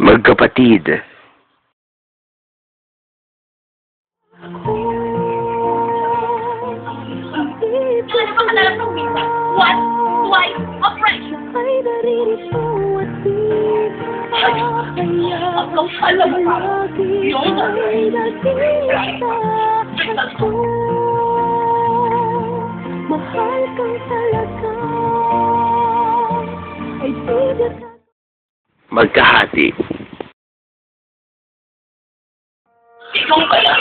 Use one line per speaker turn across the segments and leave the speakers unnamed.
Magkapatid.
Ano ba kadalas ng visa? Once, twice, operation. Ay, naririto at di ang kapal na mukha. Yun na. Mahal kang talaga. Ay, di
Magkahati.
Ikaw kaya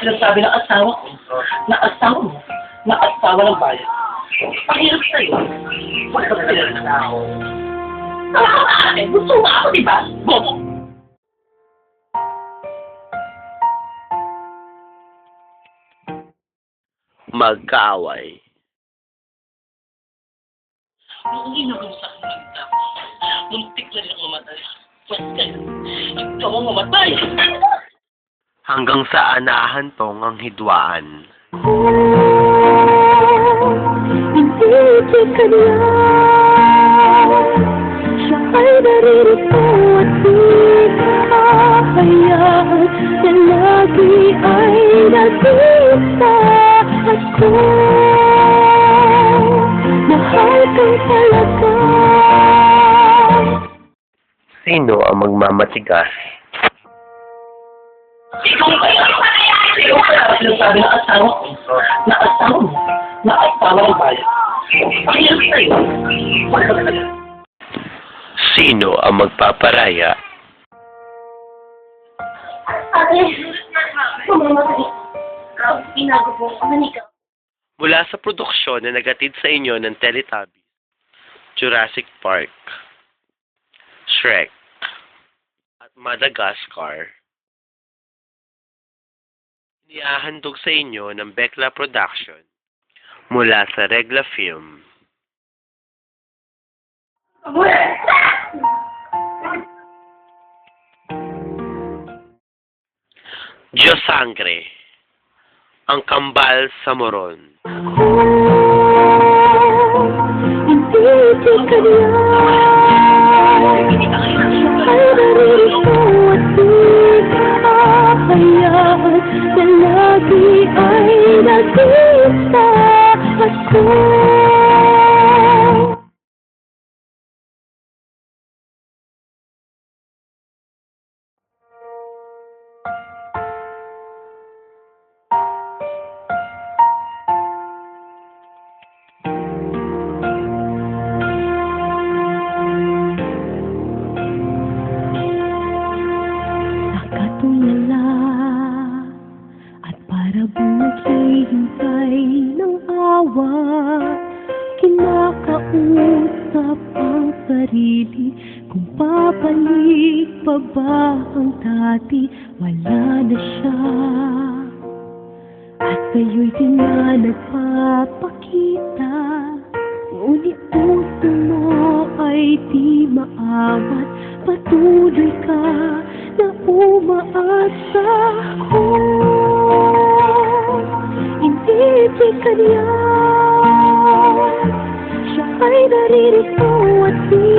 sinasabi ng asawa ko, na asawa mo, na asawa ng bayan. Pahirap sa'yo. Huwag ka pinag na ako. Tama ka ate, gusto nga ako, di ba? Bobo!
Magkaaway.
Nung ginagawa sa akin magda, muntik na rin ang mamatay. Pwes kaya, ikaw ang mamatay!
Hanggang sa anahantong ang hidwaan.
Hindi ka niya. Siya ay naririto at di kahayaan na lagi ay nag-isa ako. Mahal kang talaga.
Sino ang magmamatigas?
Ikaw kaya sinasabi ng asawa ko, na asawa mo, na asawa ng bayan. Pahirap sa'yo. Huwag ka pinag
Sino ang magpaparaya?
Ate, mamamatay. Inago po, manika.
Mula sa produksyon na nagatid sa inyo ng Teletubbies, Jurassic Park, Shrek, at Madagascar, inihahandog sa inyo ng Bekla Production mula sa Regla Film. Diyos Sangre, ang kambal sa moron.
Hindi ka niya. Ay naririto at di kahayaan na lagi ay nag-isa ako. Nakatulala at para bang naghihintay ng awa. Kinakausap ang sarili kung papalik pa ba ang dati. Wala na siya at kayo'y di na nagpapakita. Ngunit puso mo ay di maawat. Patuloy ka na umaasa ko. Hindi ka niya. Siya ay naririto at di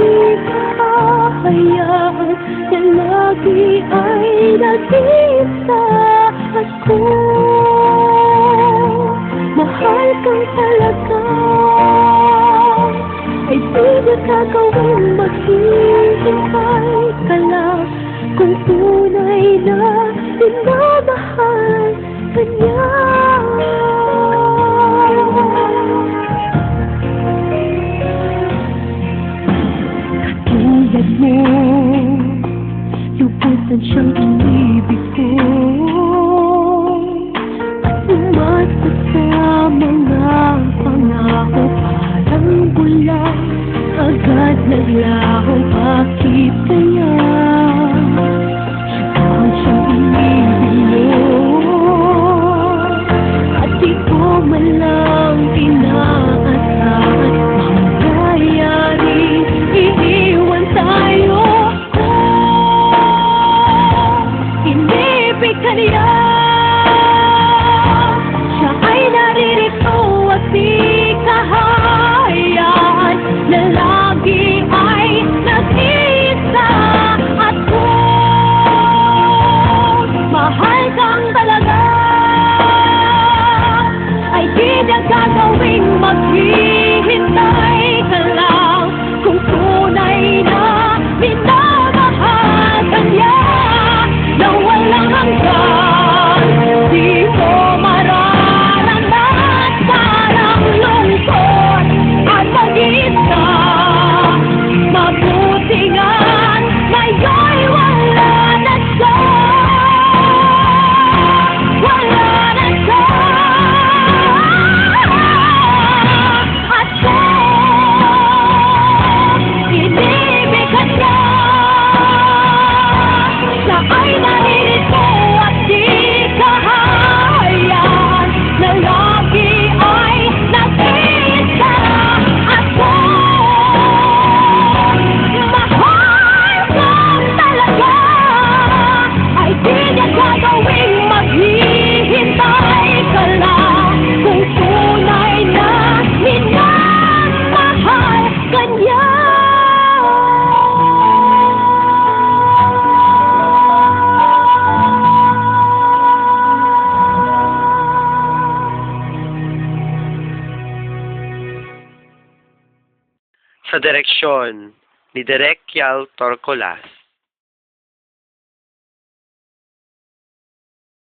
kahayaan na lagi ay nag-isa ako. Mahal kang talaga. Ay di na gagawin maghihintay ka lang kung tunay na minamahal ka niya. Katulad mo, lubusan siyang inibig ko at umasa sa mga pangako. Parang bulan agad naglaho. Bakit kaya siya siyang inibig mo at di ko man lang inaasahan mangyayari iiwan tayo. Inibig ka niya. Siya ay naririto at di kahayaan na lagi ay nag-isa
Sa direksyon ni Direk Yal Torcolas.